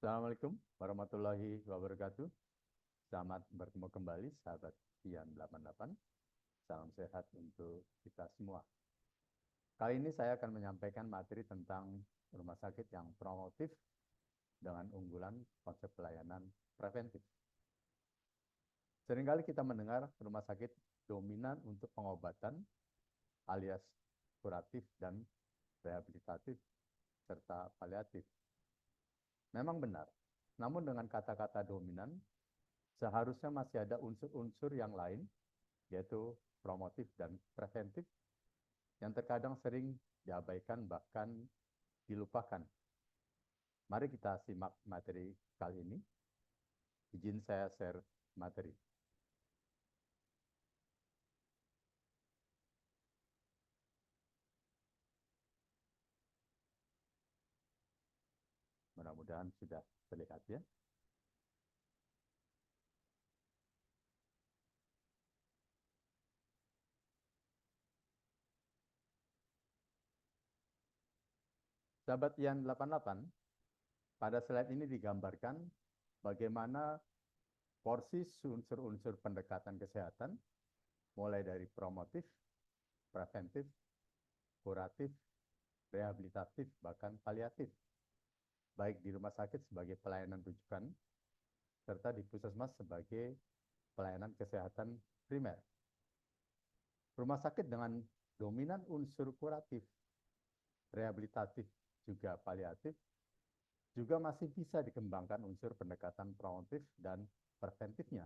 Assalamualaikum warahmatullahi wabarakatuh. Selamat bertemu kembali sahabat Pian 88. Salam sehat untuk kita semua. Kali ini saya akan menyampaikan materi tentang rumah sakit yang promotif dengan unggulan konsep pelayanan preventif. Seringkali kita mendengar rumah sakit dominan untuk pengobatan alias kuratif dan rehabilitatif serta paliatif. Memang benar, namun dengan kata-kata dominan, seharusnya masih ada unsur-unsur yang lain, yaitu promotif dan preventif, yang terkadang sering diabaikan bahkan dilupakan. Mari kita simak materi kali ini. Izin saya share materi. Mudah-mudahan sudah terlihat ya. Sahabat Yan 88, pada slide ini digambarkan bagaimana porsi unsur-unsur pendekatan kesehatan, mulai dari promotif, preventif, kuratif, rehabilitatif, bahkan paliatif, baik di rumah sakit sebagai pelayanan rujukan, serta di puskesmas sebagai pelayanan kesehatan primer. Rumah sakit dengan dominan unsur kuratif, rehabilitatif, juga paliatif, juga masih bisa dikembangkan unsur pendekatan promotif dan preventifnya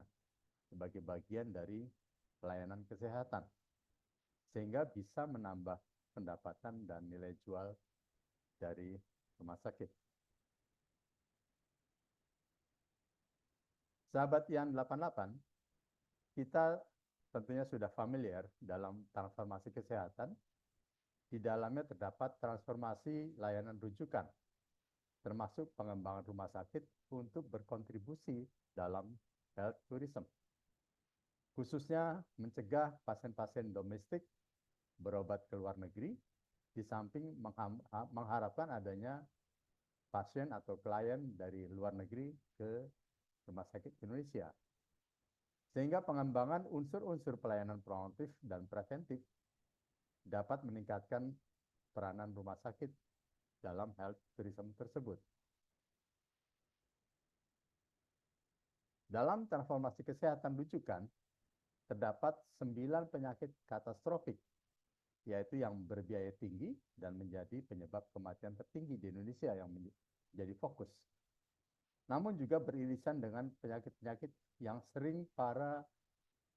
sebagai bagian dari pelayanan kesehatan, sehingga bisa menambah pendapatan dan nilai jual dari rumah sakit. Sahabat Yan 88, kita tentunya sudah familiar dalam transformasi kesehatan. Di dalamnya terdapat transformasi layanan rujukan, termasuk pengembangan rumah sakit untuk berkontribusi dalam health tourism, khususnya mencegah pasien-pasien domestik berobat ke luar negeri, di samping mengharapkan adanya pasien atau klien dari luar negeri ke rumah sakit Indonesia. Sehingga pengembangan unsur-unsur pelayanan promotif dan preventif dapat meningkatkan peranan rumah sakit dalam health tourism tersebut. Dalam transformasi kesehatan rujukan, terdapat 9 penyakit katastrofik, yaitu yang berbiaya tinggi dan menjadi penyebab kematian tertinggi di Indonesia yang menjadi fokus. Namun juga beririsan dengan penyakit-penyakit yang sering para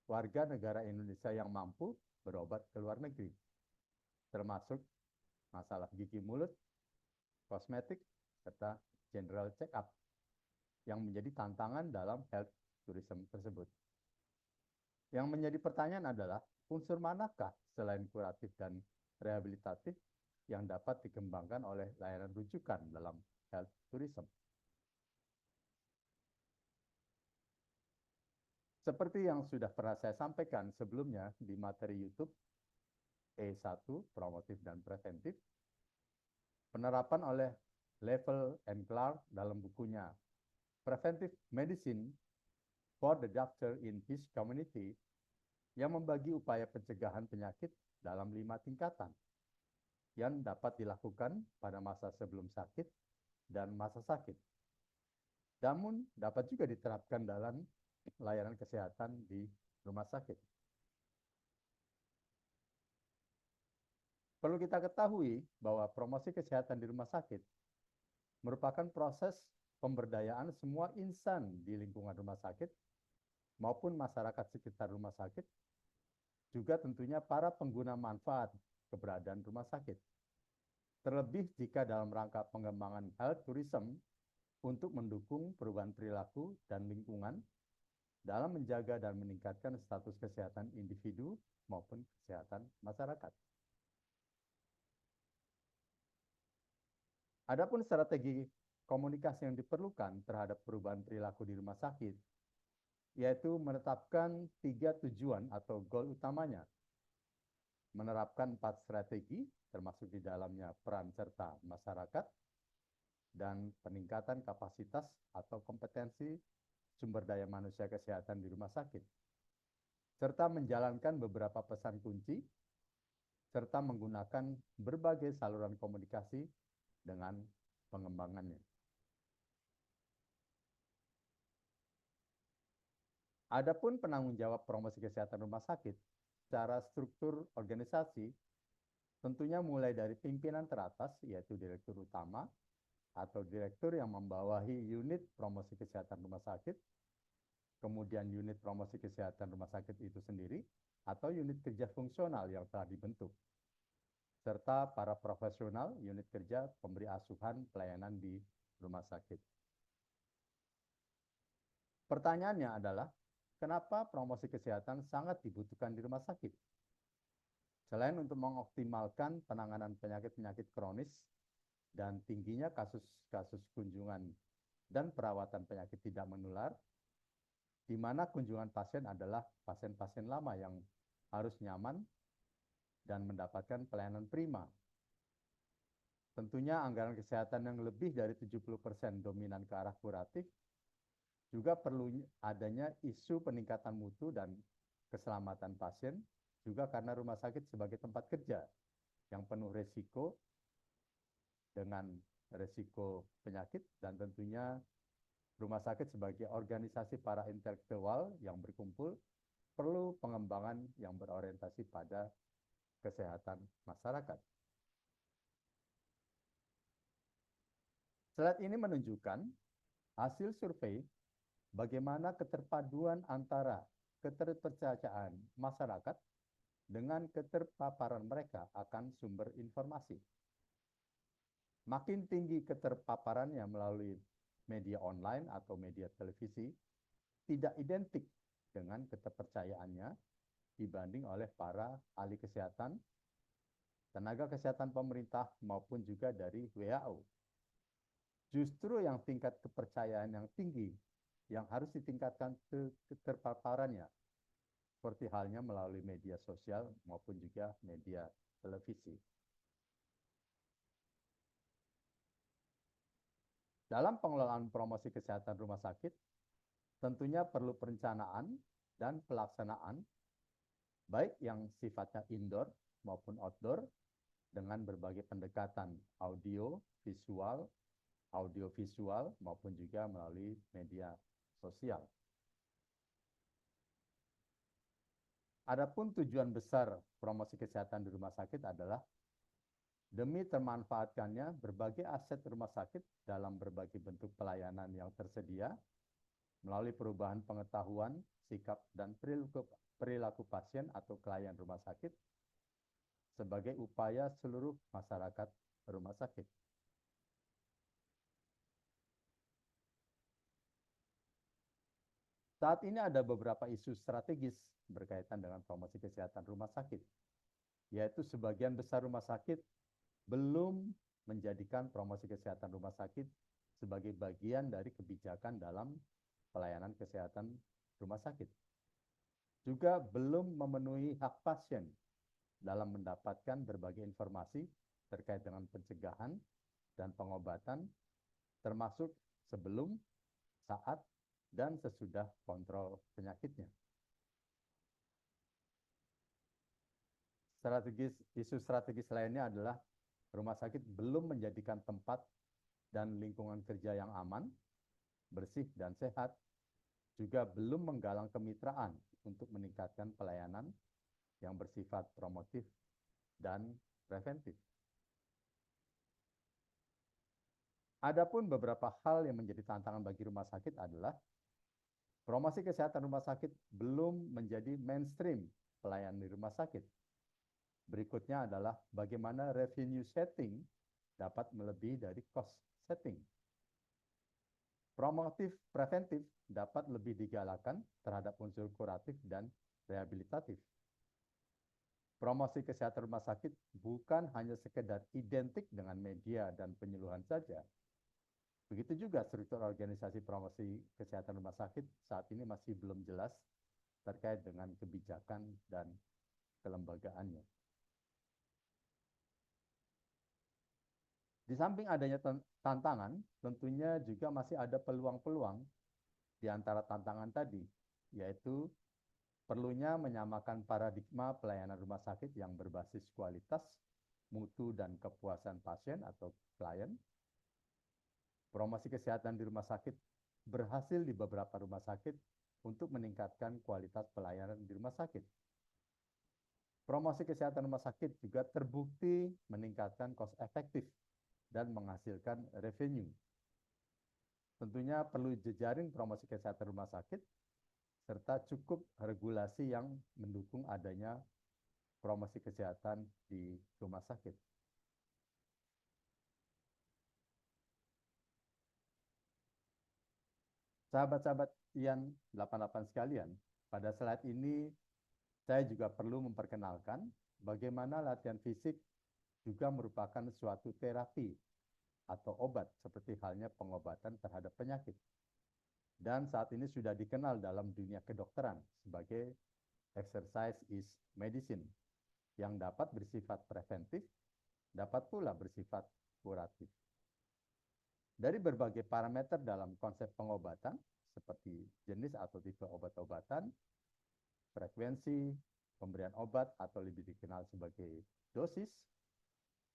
warga negara Indonesia yang mampu berobat ke luar negeri, termasuk masalah gigi mulut, kosmetik, serta general check-up yang menjadi tantangan dalam health tourism tersebut. Yang menjadi pertanyaan adalah, unsur manakah selain kuratif dan rehabilitatif yang dapat dikembangkan oleh layanan rujukan dalam health tourism? Seperti yang sudah pernah saya sampaikan sebelumnya di materi YouTube E1, promotif dan preventif, penerapan oleh Level and Clark dalam bukunya Preventive Medicine for the Doctor in His Community, yang membagi upaya pencegahan penyakit dalam 5 tingkatan yang dapat dilakukan pada masa sebelum sakit dan masa sakit. Namun dapat juga diterapkan dalam layanan kesehatan di rumah sakit. Perlu kita ketahui bahwa promosi kesehatan di rumah sakit merupakan proses pemberdayaan semua insan di lingkungan rumah sakit maupun masyarakat sekitar rumah sakit, juga tentunya para pengguna manfaat keberadaan rumah sakit. Terlebih jika dalam rangka pengembangan health tourism untuk mendukung perubahan perilaku dan lingkungan dalam menjaga dan meningkatkan status kesehatan individu maupun kesehatan masyarakat. Adapun strategi komunikasi yang diperlukan terhadap perubahan perilaku di rumah sakit, yaitu menetapkan 3 tujuan atau goal utamanya, menerapkan 4 strategi, termasuk di dalamnya peran serta masyarakat, dan peningkatan kapasitas atau kompetensi sumber daya manusia kesehatan di rumah sakit, serta menjalankan beberapa pesan kunci, serta menggunakan berbagai saluran komunikasi dengan pengembangannya. Adapun penanggung jawab promosi kesehatan rumah sakit, secara struktur organisasi, tentunya mulai dari pimpinan teratas, yaitu direktur utama, atau direktur yang membawahi unit promosi kesehatan rumah sakit, kemudian unit promosi kesehatan rumah sakit itu sendiri, atau unit kerja fungsional yang telah dibentuk, serta para profesional unit kerja pemberi asuhan pelayanan di rumah sakit. Pertanyaannya adalah, kenapa promosi kesehatan sangat dibutuhkan di rumah sakit? Selain untuk mengoptimalkan penanganan penyakit-penyakit kronis dan tingginya kasus-kasus kunjungan dan perawatan penyakit tidak menular, di mana kunjungan pasien adalah pasien-pasien lama yang harus nyaman dan mendapatkan pelayanan prima. Tentunya anggaran kesehatan yang lebih dari 70% dominan ke arah kuratif, juga perlu adanya isu peningkatan mutu dan keselamatan pasien, juga karena rumah sakit sebagai tempat kerja yang penuh resiko dengan resiko penyakit, dan tentunya rumah sakit sebagai organisasi para intelektual yang berkumpul perlu pengembangan yang berorientasi pada kesehatan masyarakat. Slide ini menunjukkan hasil survei bagaimana keterpaduan antara keterpercayaan masyarakat dengan keterpaparan mereka akan sumber informasi. Makin tinggi keterpaparannya melalui media online atau media televisi, tidak identik dengan keterpercayaannya dibanding oleh para ahli kesehatan, tenaga kesehatan pemerintah, maupun juga dari WHO. Justru yang tingkat kepercayaan yang tinggi yang harus ditingkatkan keterpaparannya, seperti halnya melalui media sosial maupun juga media televisi. Dalam pengelolaan promosi kesehatan rumah sakit, tentunya perlu perencanaan dan pelaksanaan, baik yang sifatnya indoor maupun outdoor, dengan berbagai pendekatan audiovisual maupun juga melalui media sosial. Adapun tujuan besar promosi kesehatan di rumah sakit adalah demi termanfaatkannya berbagai aset rumah sakit dalam berbagai bentuk pelayanan yang tersedia melalui perubahan pengetahuan, sikap, dan perilaku pasien atau klien rumah sakit sebagai upaya seluruh masyarakat rumah sakit. Saat ini ada beberapa isu strategis berkaitan dengan promosi kesehatan rumah sakit, yaitu sebagian besar rumah sakit belum menjadikan promosi kesehatan rumah sakit sebagai bagian dari kebijakan dalam pelayanan kesehatan rumah sakit. Juga belum memenuhi hak pasien dalam mendapatkan berbagai informasi terkait dengan pencegahan dan pengobatan, termasuk sebelum, saat, dan sesudah kontrol penyakitnya. Isu strategis lainnya adalah rumah sakit belum menjadikan tempat dan lingkungan kerja yang aman, bersih, dan sehat, juga belum menggalang kemitraan untuk meningkatkan pelayanan yang bersifat promotif dan preventif. Adapun beberapa hal yang menjadi tantangan bagi rumah sakit adalah promosi kesehatan rumah sakit belum menjadi mainstream pelayanan di rumah sakit. Berikutnya adalah bagaimana revenue setting dapat melebihi dari cost setting. Promotif preventif dapat lebih digalakan terhadap unsur kuratif dan rehabilitatif. Promosi kesehatan rumah sakit bukan hanya sekedar identik dengan media dan penyuluhan saja. Begitu juga struktur organisasi promosi kesehatan rumah sakit saat ini masih belum jelas terkait dengan kebijakan dan kelembagaannya. Di samping adanya tantangan, tentunya juga masih ada peluang-peluang di antara tantangan tadi, yaitu perlunya menyamakan paradigma pelayanan rumah sakit yang berbasis kualitas, mutu, dan kepuasan pasien atau klien. Promosi kesehatan di rumah sakit berhasil di beberapa rumah sakit untuk meningkatkan kualitas pelayanan di rumah sakit. Promosi kesehatan rumah sakit juga terbukti meningkatkan cost efektif dan menghasilkan revenue. Tentunya perlu jejaring promosi kesehatan rumah sakit serta cukup regulasi yang mendukung adanya promosi kesehatan di rumah sakit. Sahabat-sahabat yang 88 sekalian, pada slide ini saya juga perlu memperkenalkan bagaimana latihan fisik juga merupakan suatu terapi atau obat seperti halnya pengobatan terhadap penyakit. Dan saat ini sudah dikenal dalam dunia kedokteran sebagai exercise is medicine yang dapat bersifat preventif, dapat pula bersifat kuratif. Dari berbagai parameter dalam konsep pengobatan seperti jenis atau tipe obat-obatan, frekuensi pemberian obat atau lebih dikenal sebagai dosis,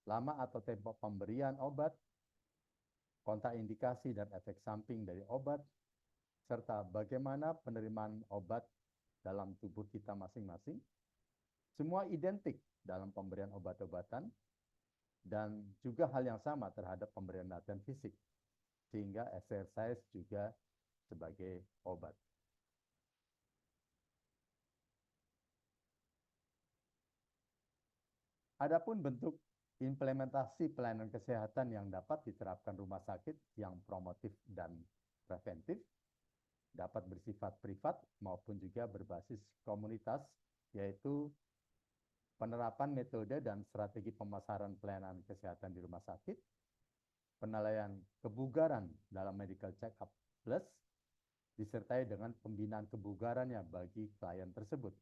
lama atau tempo pemberian obat, kontraindikasi dan efek samping dari obat, serta bagaimana penerimaan obat dalam tubuh kita masing-masing, semua identik dalam pemberian obat-obatan dan juga hal yang sama terhadap pemberian latihan fisik, sehingga exercise juga sebagai obat. Adapun bentuk implementasi pelayanan kesehatan yang dapat diterapkan rumah sakit yang promotif dan preventif dapat bersifat privat maupun juga berbasis komunitas, yaitu penerapan metode dan strategi pemasaran pelayanan kesehatan di rumah sakit, penilaian kebugaran dalam medical check-up plus, disertai dengan pembinaan kebugarannya bagi klien tersebut.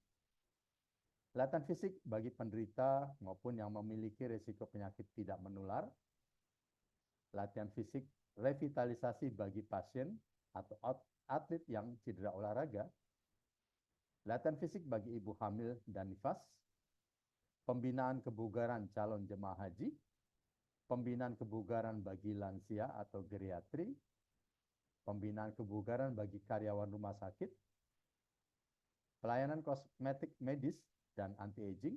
Latihan fisik bagi penderita maupun yang memiliki risiko penyakit tidak menular, latihan fisik revitalisasi bagi pasien atau atlet yang cedera olahraga, latihan fisik bagi ibu hamil dan nifas, pembinaan kebugaran calon jemaah haji, pembinaan kebugaran bagi lansia atau geriatri, pembinaan kebugaran bagi karyawan rumah sakit, pelayanan kosmetik medis dan anti-aging,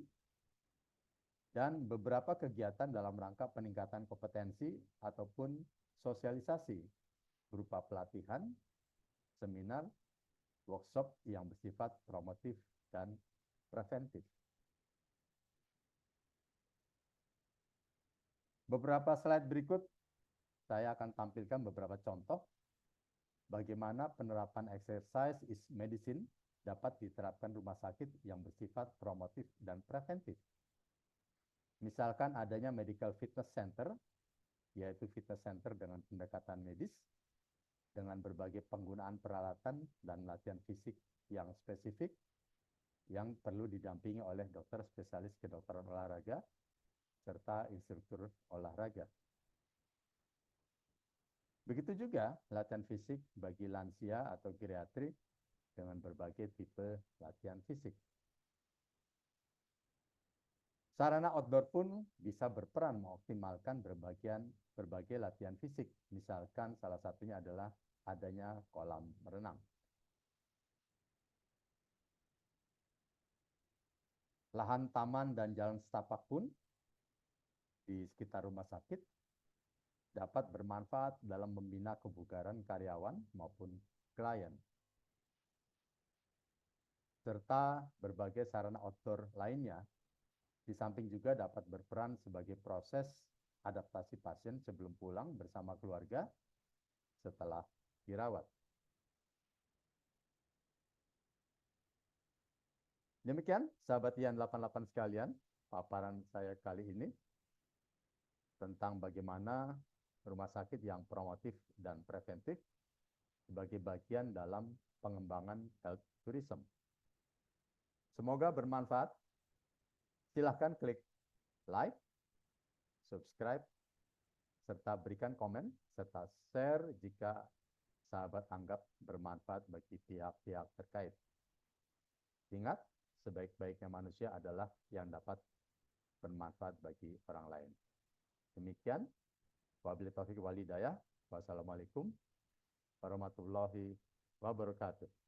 dan beberapa kegiatan dalam rangka peningkatan kompetensi ataupun sosialisasi berupa pelatihan, seminar, workshop yang bersifat promotif dan preventif. Beberapa slide berikut, saya akan tampilkan beberapa contoh bagaimana penerapan exercise is medicine dapat diterapkan rumah sakit yang bersifat promotif dan preventif. Misalkan adanya medical fitness center, yaitu fitness center dengan pendekatan medis, dengan berbagai penggunaan peralatan dan latihan fisik yang spesifik, yang perlu didampingi oleh dokter spesialis kedokteran olahraga, serta instruktur olahraga. Begitu juga latihan fisik bagi lansia atau geriatri dengan berbagai tipe latihan fisik. Sarana outdoor pun bisa berperan mengoptimalkan berbagai latihan fisik. Misalkan salah satunya adalah adanya kolam renang. Lahan taman dan jalan setapak pun di sekitar rumah sakit dapat bermanfaat dalam membina kebugaran karyawan maupun klien. Serta berbagai sarana outdoor lainnya, di samping juga dapat berperan sebagai proses adaptasi pasien sebelum pulang bersama keluarga setelah dirawat. Demikian, sahabat Yan 88 sekalian, paparan saya kali ini tentang bagaimana rumah sakit yang promotif dan preventif sebagai bagian dalam pengembangan health tourism. Semoga bermanfaat. Silahkan klik like, subscribe, serta berikan komen, serta share jika sahabat anggap bermanfaat bagi pihak-pihak terkait. Ingat, sebaik-baiknya manusia adalah yang dapat bermanfaat bagi orang lain. Demikian, wabillahi taufiq wal hidayah. Wassalamualaikum warahmatullahi wabarakatuh.